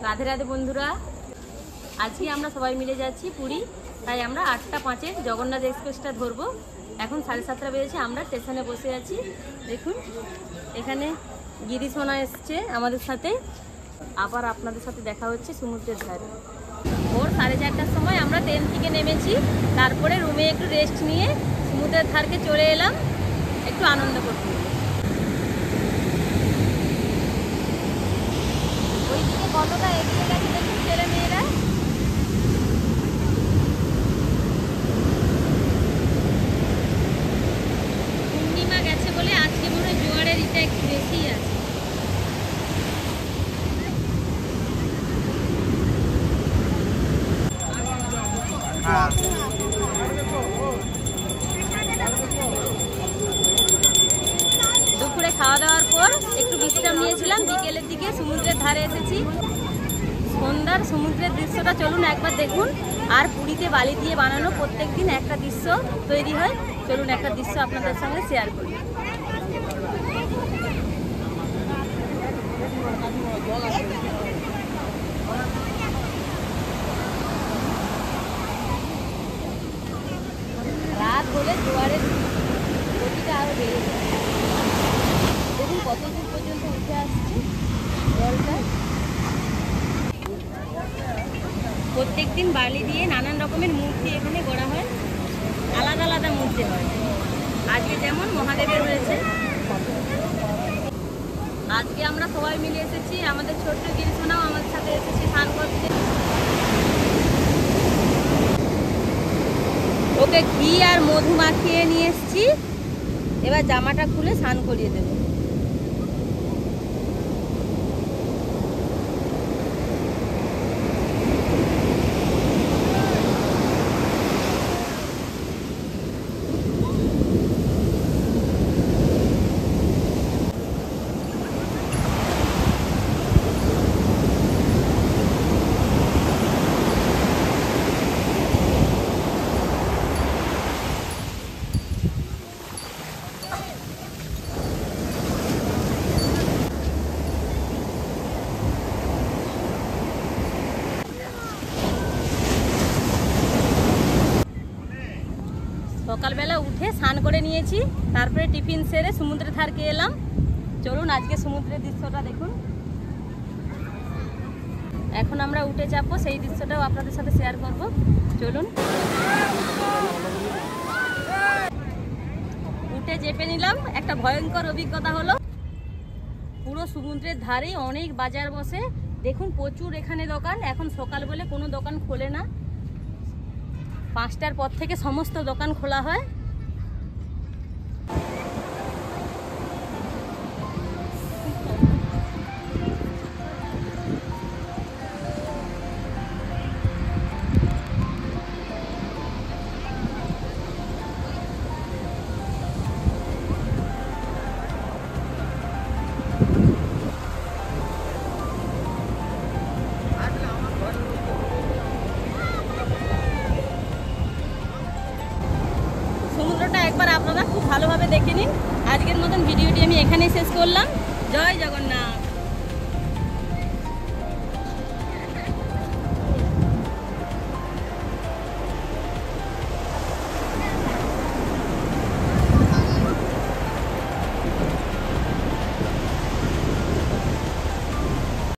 রাধে রাধে বন্ধুরা, আজকে আমরা সবাই মিলে যাচ্ছি পুরী। তাই আমরা 8টা 5-এ জগন্নাথ এক্সপ্রেসটা ধরবো। এখন 7:30 বেজেছে, আমরা স্টেশনে বসে আছি। দেখুন এখানে গিরিশোনা এসছে আমাদের সাথে। আবার আপনাদের সাথে দেখা হচ্ছে সমুদ্রের ধারে। ভোর 4:30টার সময় আমরা ট্রেন থেকে নেমেছি। তারপরে রুমে একটু রেস্ট নিয়ে সমুদ্রের ধারকে চলে এলাম একটু আনন্দ করতে। ওইদিকে কতটা এগিয়ে গেছে দেখুন ছেলে মেয়েরা। পূর্ণিমা গেছে বলে আজকে মনে হয় জোয়ারের ইটা একটু বেশি আছে। দুপুরে খাওয়া দাওয়ার পর একটু বিশ্রাম নিয়েছিলাম। বিকেলের দিকে সমুদ্রের ধারে এসেছি। সন্ধ্যার সমুদ্রের দৃশ্যটা চলুন একবার দেখুন। আর পুরীতে বালি দিয়ে বানানো প্রত্যেকদিন একটা দৃশ্য তৈরি হয়। চলুন একটা দৃশ্য আপনাদের সঙ্গে শেয়ার করি। রাত হলে জোয়ারের গতিটা আরো বেড়ে যায়। দেখুন কত দূর পর্যন্ত উঠে আসছে জলটা। প্রত্যেকদিন বালি দিয়ে নানান রকমের মূর্তি এখানে গড়া হয়। আলাদা আলাদা মূর্তি হয়। আজকে যেমন মহাদেবের হয়েছে। আজকে আমরা সবাই মিলে এসেছি। আমাদের ছোট্ট গিরিশোনাও আমাদের সাথে এসেছে স্নান করতে। ওকে ঘি আর মধু মাখিয়ে নিয়ে এসেছি। এবার জামাটা খুলে স্নান করিয়ে দেবো। সকালবেলা উঠে স্নান করে নিয়েছি। তারপরে টিফিন সেরে সমুদ্রের ধারকে এলাম। চলুন আজকে সমুদ্রের দৃশ্যটা দেখুন। এখন আমরা উঠে যাবো, সেই দৃশ্যটাও আপনাদের সাথে শেয়ার করব। চলুন উঠে চেপে নিলাম। একটা ভয়ঙ্কর অভিজ্ঞতা হলো। পুরো সমুদ্রের ধারেই অনেক বাজার বসে। দেখুন প্রচুর এখানে দোকান। এখন সকাল বলে কোনো দোকান খোলে না। 5টার পর থেকে সমস্ত দোকান খোলা হয়। সমুদ্রটা একবার আপনারা খুব ভালোভাবে দেখে নিন। আজকের মতন ভিডিওটি আমি এখানেই শেষ করলাম। জয় জগন্নাথ।